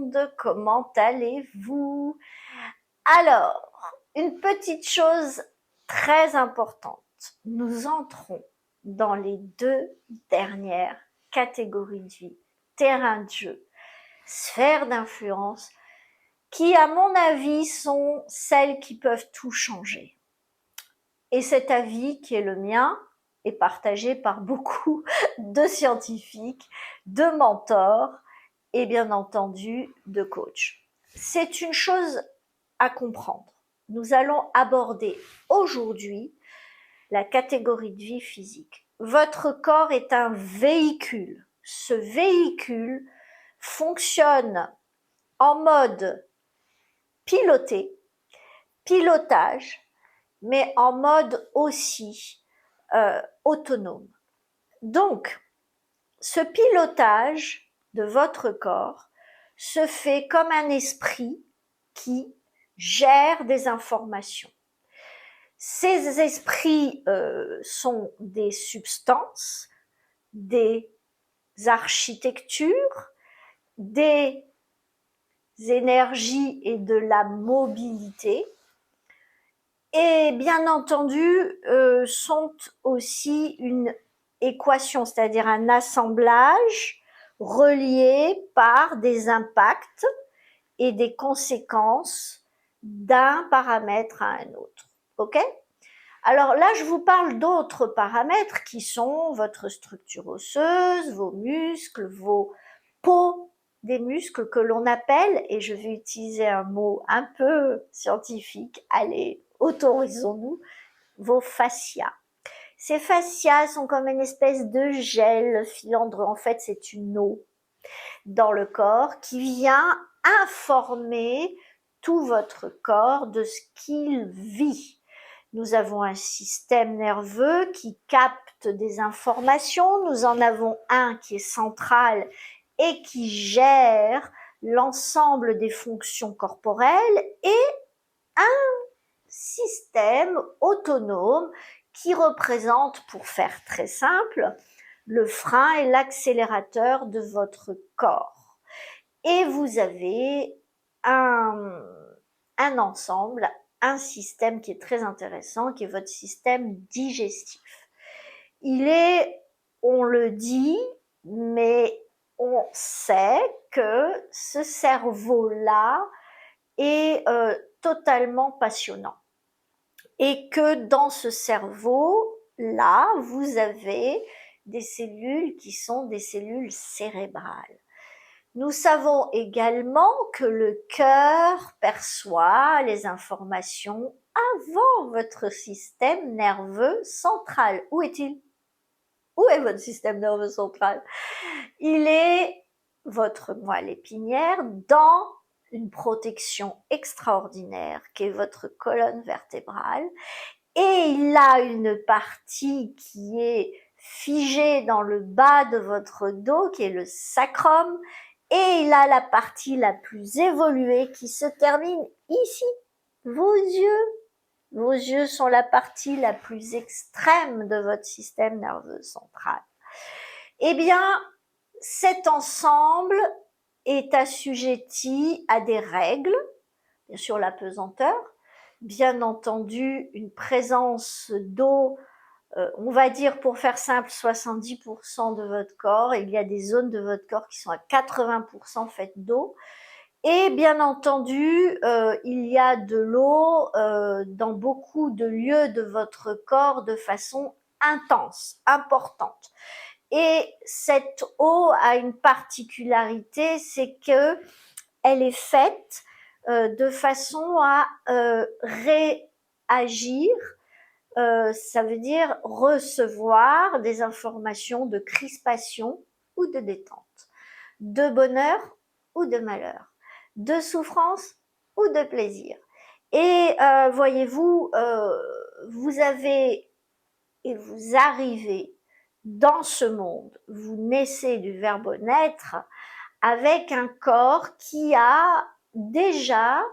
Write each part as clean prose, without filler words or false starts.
monde, comment allez-vous? Alors, une petite chose très importante, nous entrons dans les 2 dernières catégories de vie, terrain de jeu, sphère d'influence, qui à mon avis sont celles qui peuvent tout changer. Et cet avis qui est le mien est partagé par beaucoup de scientifiques, de mentors et bien entendu de coachs. C'est une chose à comprendre. Nous allons aborder aujourd'hui la catégorie de vie physique. Votre corps est un véhicule. Ce véhicule fonctionne en mode pilotage, mais en mode aussi autonome. Donc, ce pilotage de votre corps se fait comme un esprit qui gère des informations. Ces esprits sont des substances, des architectures, des énergies et de la mobilité, et bien entendu sont aussi une équation, c'est-à-dire un assemblage relié par des impacts et des conséquences d'un paramètre à un autre. Ok? Alors là, je vous parle d'autres paramètres qui sont votre structure osseuse, vos muscles, vos peaux des muscles que l'on appelle, et je vais utiliser un mot un peu scientifique, allez, autorisons-nous, vos fascias. Ces fascias sont comme une espèce de gel filandreux. En fait, c'est une eau dans le corps qui vient informer tout votre corps de ce qu'il vit. Nous avons un système nerveux qui capte des informations. Nous en avons un qui est central et qui gère l'ensemble des fonctions corporelles, et un système autonome qui représente, pour faire très simple, le frein et l'accélérateur de votre corps. Et vous avez un ensemble, un système qui est très intéressant, qui est votre système digestif. Il est, on le dit, mais on sait que ce cerveau-là est totalement passionnant. Et que dans ce cerveau-là, vous avez des cellules qui sont des cellules cérébrales. Nous savons également que le cœur perçoit les informations avant votre système nerveux central. Où est-il? Où est votre système nerveux central? Il est votre moelle épinière dans une protection extraordinaire qui est votre colonne vertébrale, et il a une partie qui est figée dans le bas de votre dos qui est le sacrum, et il a la partie la plus évoluée qui se termine ici, vos yeux. Vos yeux sont la partie la plus extrême de votre système nerveux central. Eh bien, cet ensemble est assujetti à des règles, bien sûr la pesanteur, bien entendu une présence d'eau, on va dire pour faire simple 70% de votre corps, il y a des zones de votre corps qui sont à 80% faites d'eau, et bien entendu il y a de l'eau dans beaucoup de lieux de votre corps de façon intense, importante. Et cette eau a une particularité, c'est que elle est faite de façon à réagir, ça veut dire recevoir des informations de crispation ou de détente, de bonheur ou de malheur, de souffrance ou de plaisir. Et voyez-vous, vous avez et vous arrivez dans ce monde, vous naissez du verbe naître avec un corps qui a déjà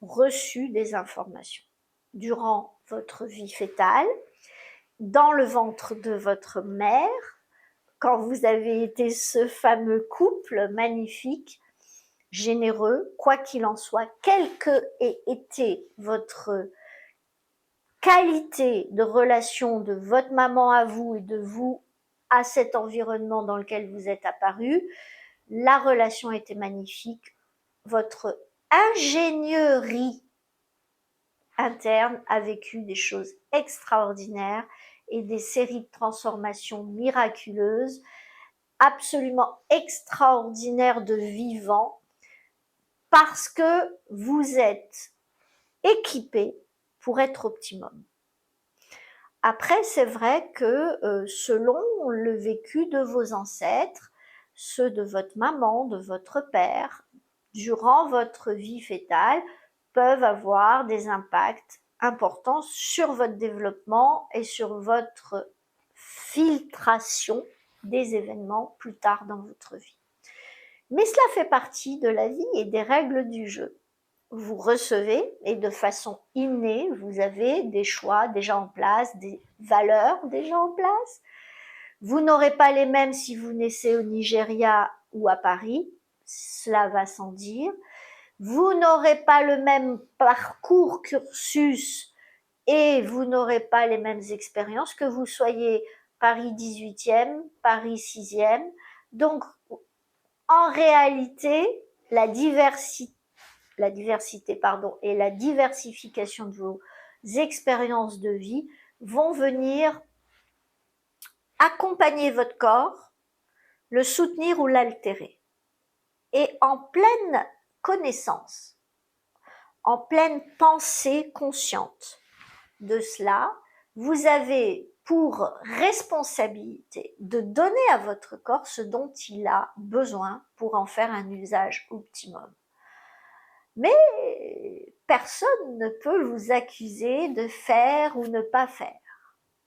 reçu des informations durant votre vie fœtale, dans le ventre de votre mère, quand vous avez été ce fameux couple magnifique, généreux, quoi qu'il en soit, quelle que ait été votre qualité de relation de votre maman à vous et de vous à cet environnement dans lequel vous êtes apparu, la relation était magnifique, votre ingénierie interne a vécu des choses extraordinaires et des séries de transformations miraculeuses, absolument extraordinaires de vivant, parce que vous êtes équipé pour être optimum. Après, c'est vrai que selon le vécu de vos ancêtres, ceux de votre maman, de votre père, durant votre vie fœtale, peuvent avoir des impacts importants sur votre développement et sur votre filtration des événements plus tard dans votre vie. Mais cela fait partie de la vie et des règles du jeu. Vous recevez et de façon innée, vous avez des choix déjà en place, des valeurs déjà en place. Vous n'aurez pas les mêmes si vous naissez au Nigeria ou à Paris, cela va sans dire. Vous n'aurez pas le même parcours cursus et vous n'aurez pas les mêmes expériences, que vous soyez Paris 18e, Paris 6e. Donc, en réalité, la diversité et la diversification de vos expériences de vie vont venir accompagner votre corps, le soutenir ou l'altérer. Et en pleine connaissance, en pleine pensée consciente de cela, vous avez pour responsabilité de donner à votre corps ce dont il a besoin pour en faire un usage optimum. Mais personne ne peut vous accuser de faire ou ne pas faire.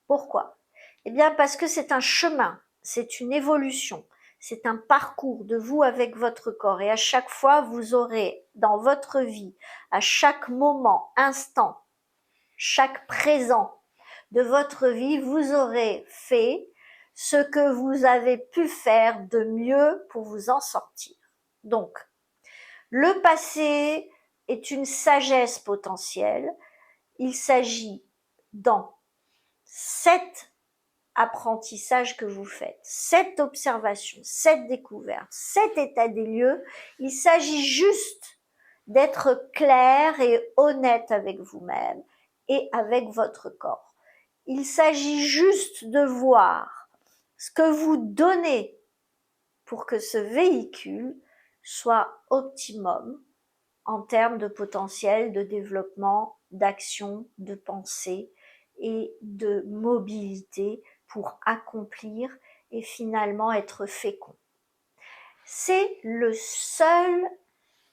Pourquoi? Eh bien parce que c'est un chemin, c'est une évolution, c'est un parcours de vous avec votre corps, et à chaque fois vous aurez dans votre vie, à chaque moment, instant, chaque présent de votre vie, vous aurez fait ce que vous avez pu faire de mieux pour vous en sortir. Donc, le passé est une sagesse potentielle. Il s'agit dans cet apprentissage que vous faites, cette observation, cette découverte, cet état des lieux, il s'agit juste d'être clair et honnête avec vous-même et avec votre corps. Il s'agit juste de voir ce que vous donnez pour que ce véhicule soit optimum en termes de potentiel, de développement, d'action, de pensée et de mobilité pour accomplir et finalement être fécond. C'est le seul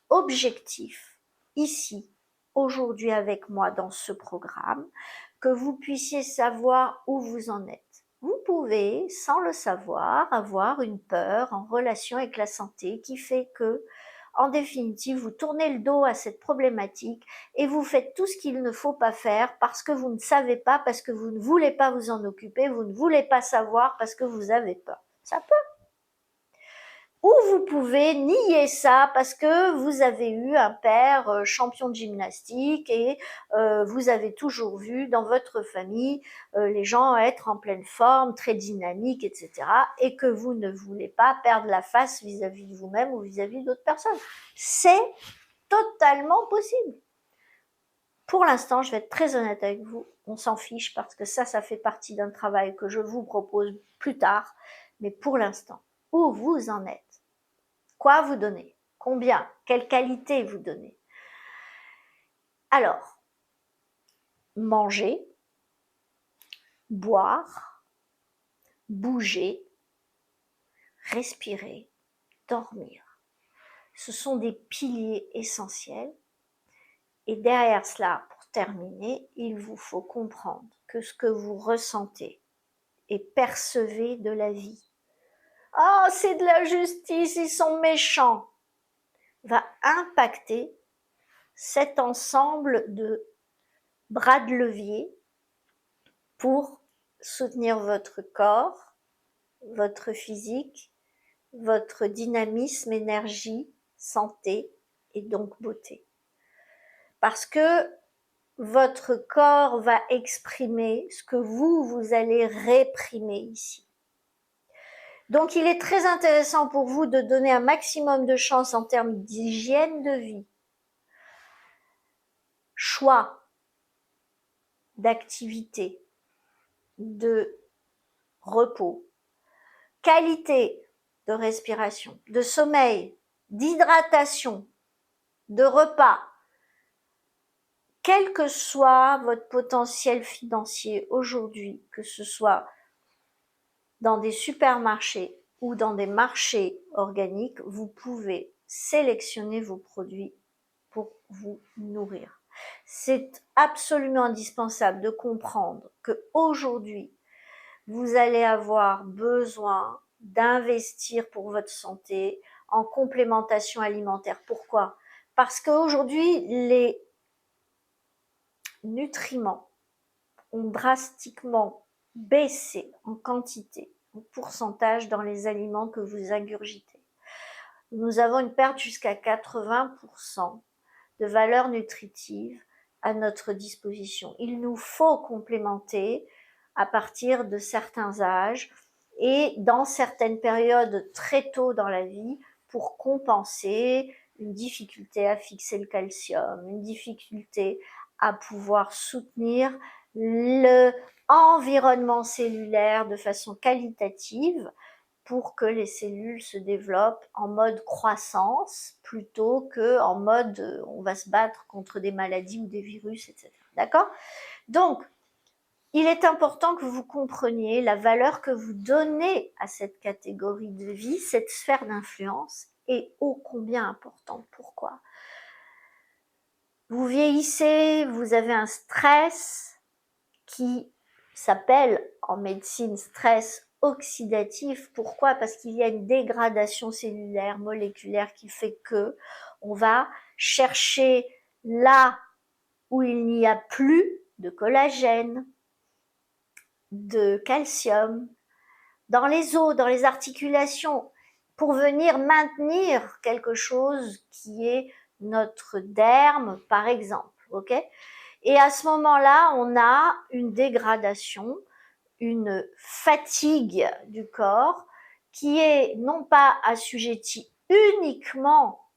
objectif ici, aujourd'hui avec moi dans ce programme, que vous puissiez savoir où vous en êtes. Vous pouvez, sans le savoir, avoir une peur en relation avec la santé qui fait que, en définitive, vous tournez le dos à cette problématique et vous faites tout ce qu'il ne faut pas faire parce que vous ne savez pas, parce que vous ne voulez pas vous en occuper, vous ne voulez pas savoir parce que vous avez peur. Ça peut. Ou vous pouvez nier ça parce que vous avez eu un père champion de gymnastique et vous avez toujours vu dans votre famille les gens être en pleine forme, très dynamiques, etc. et que vous ne voulez pas perdre la face vis-à-vis de vous-même ou vis-à-vis d'autres personnes. C'est totalement possible. Pour l'instant, je vais être très honnête avec vous, on s'en fiche parce que ça fait partie d'un travail que je vous propose plus tard. Mais pour l'instant, où vous en êtes? Quoi vous donnez? Combien? Quelle qualité vous donnez? Alors, manger, boire, bouger, respirer, dormir. Ce sont des piliers essentiels. Et derrière cela, pour terminer, il vous faut comprendre que ce que vous ressentez et percevez de la vie, oh, c'est de la justice, ils sont méchants, va impacter cet ensemble de bras de levier pour soutenir votre corps, votre physique, votre dynamisme, énergie, santé et donc beauté. Parce que votre corps va exprimer ce que vous allez réprimer ici. Donc il est très intéressant pour vous de donner un maximum de chance en termes d'hygiène de vie, choix d'activité, de repos, qualité de respiration, de sommeil, d'hydratation, de repas. Quel que soit votre potentiel financier aujourd'hui, que ce soit dans des supermarchés ou dans des marchés organiques, vous pouvez sélectionner vos produits pour vous nourrir. C'est absolument indispensable de comprendre que aujourd'hui, vous allez avoir besoin d'investir pour votre santé en complémentation alimentaire. Pourquoi? Parce qu'aujourd'hui, les nutriments ont drastiquement baissé en quantité, en pourcentage dans les aliments que vous ingurgitez. Nous avons une perte jusqu'à 80% de valeur nutritive à notre disposition. Il nous faut complémenter à partir de certains âges et dans certaines périodes très tôt dans la vie pour compenser une difficulté à fixer le calcium, une difficulté à pouvoir soutenir l'environnement cellulaire de façon qualitative pour que les cellules se développent en mode croissance plutôt que en mode on va se battre contre des maladies ou des virus, etc. D'accord? Donc, il est important que vous compreniez la valeur que vous donnez à cette catégorie de vie, cette sphère d'influence est ô combien importante. Pourquoi? Vous vieillissez, vous avez un stress qui s'appelle en médecine stress oxydatif. Pourquoi? Parce qu'il y a une dégradation cellulaire, moléculaire qui fait que on va chercher là où il n'y a plus de collagène, de calcium, dans les os, dans les articulations, pour venir maintenir quelque chose qui est notre derme, par exemple. Ok? Et à ce moment-là, on a une dégradation, une fatigue du corps qui est non pas assujettie uniquement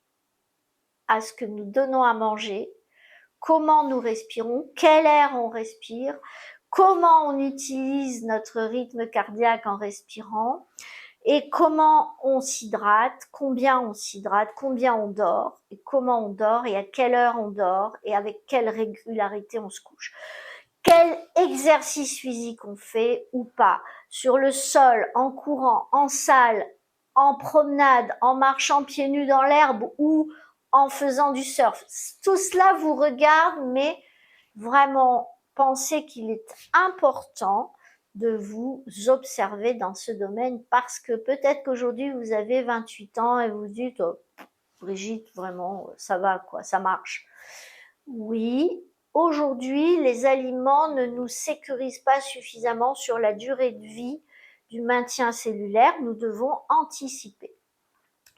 à ce que nous donnons à manger, comment nous respirons, quel air on respire, comment on utilise notre rythme cardiaque en respirant, et comment on s'hydrate, combien on dort, et comment on dort, et à quelle heure on dort, et avec quelle régularité on se couche. Quel exercice physique on fait ou pas, sur le sol, en courant, en salle, en promenade, en marchant pieds nus dans l'herbe ou en faisant du surf. Tout cela vous regarde, mais vraiment pensez qu'il est important de vous observer dans ce domaine parce que peut-être qu'aujourd'hui vous avez 28 ans et vous dites oh, Brigitte, vraiment, ça va quoi, ça marche. Oui, aujourd'hui, les aliments ne nous sécurisent pas suffisamment sur la durée de vie du maintien cellulaire. Nous devons anticiper.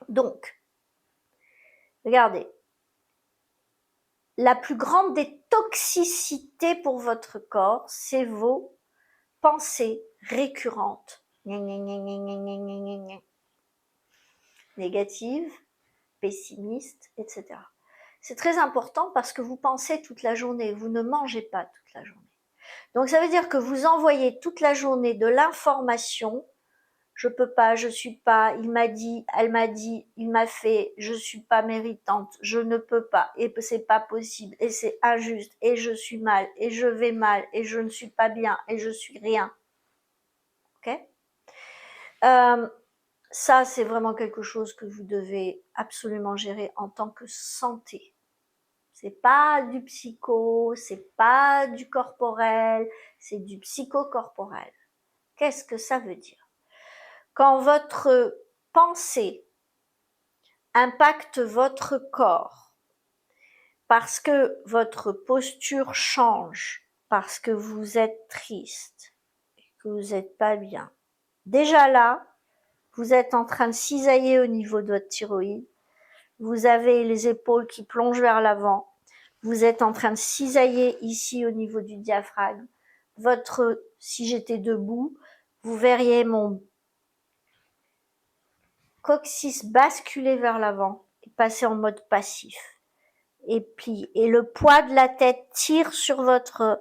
Donc, regardez, la plus grande des toxicités pour votre corps, c'est vos pensées récurrentes. Négatives, pessimistes, etc. C'est très important parce que vous pensez toute la journée, vous ne mangez pas toute la journée. Donc ça veut dire que vous envoyez toute la journée de l'information, je peux pas, je suis pas, il m'a dit, elle m'a dit, il m'a fait, je suis pas méritante, je ne peux pas, et c'est pas possible, et c'est injuste, et je suis mal, et je vais mal, et je ne suis pas bien, et je suis rien. Ok? Ça, c'est vraiment quelque chose que vous devez absolument gérer en tant que santé. C'est pas du psycho, c'est pas du corporel, c'est du psychocorporel. Qu'est-ce que ça veut dire? Quand votre pensée impacte votre corps, parce que votre posture change, parce que vous êtes triste, que vous n'êtes pas bien, déjà là, vous êtes en train de cisailler au niveau de votre thyroïde, Vous avez les épaules qui plongent vers l'avant. Vous êtes en train de cisailler ici au niveau du diaphragme. Si j'étais debout, vous verriez mon coccyx basculer vers l'avant et passer en mode passif. Et puis, et le poids de la tête tire sur votre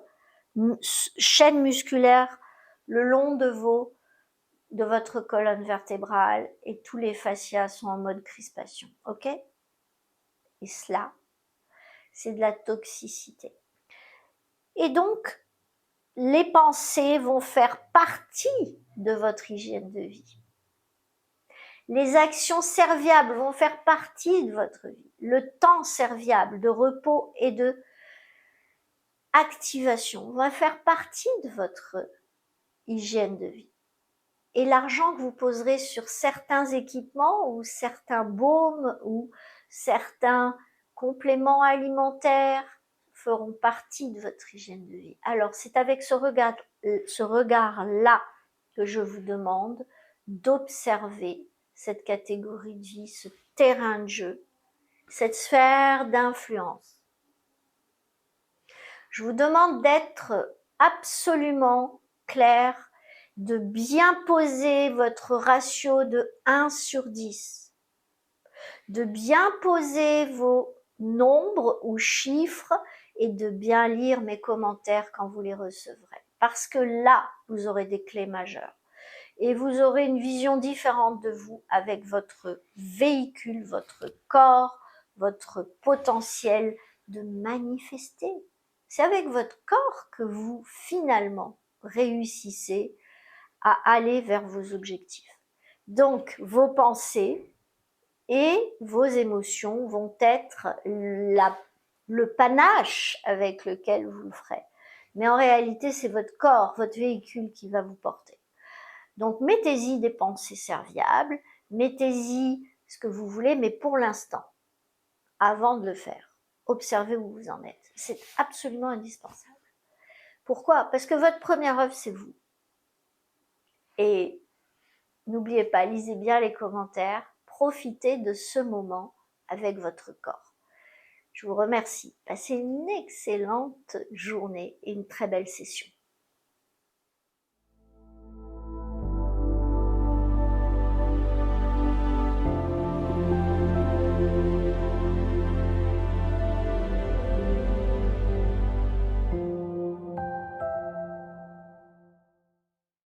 chaîne musculaire le long de votre colonne vertébrale et tous les fascias sont en mode crispation. Ok? Et cela, c'est de la toxicité. Et donc, les pensées vont faire partie de votre hygiène de vie. Les actions serviables vont faire partie de votre vie. Le temps serviable de repos et de activation va faire partie de votre hygiène de vie. Et l'argent que vous poserez sur certains équipements ou certains baumes ou certains compléments alimentaires feront partie de votre hygiène de vie. Alors c'est avec ce regard-là que je vous demande d'observer cette catégorie de vie, ce terrain de jeu, cette sphère d'influence. Je vous demande d'être absolument clair, de bien poser votre ratio de 1 sur 10, de bien poser vos nombres ou chiffres et de bien lire mes commentaires quand vous les recevrez. Parce que là, vous aurez des clés majeures. Et vous aurez une vision différente de vous avec votre véhicule, votre corps, votre potentiel de manifester. C'est avec votre corps que vous, finalement, réussissez à aller vers vos objectifs. Donc, vos pensées et vos émotions vont être le panache avec lequel vous le ferez. Mais en réalité, c'est votre corps, votre véhicule qui va vous porter. Donc, mettez-y des pensées serviables, mettez-y ce que vous voulez, mais pour l'instant, avant de le faire, observez où vous en êtes. C'est absolument indispensable. Pourquoi? Parce que votre première œuvre, c'est vous. Et n'oubliez pas, lisez bien les commentaires, profitez de ce moment avec votre corps. Je vous remercie. Passez une excellente journée et une très belle session.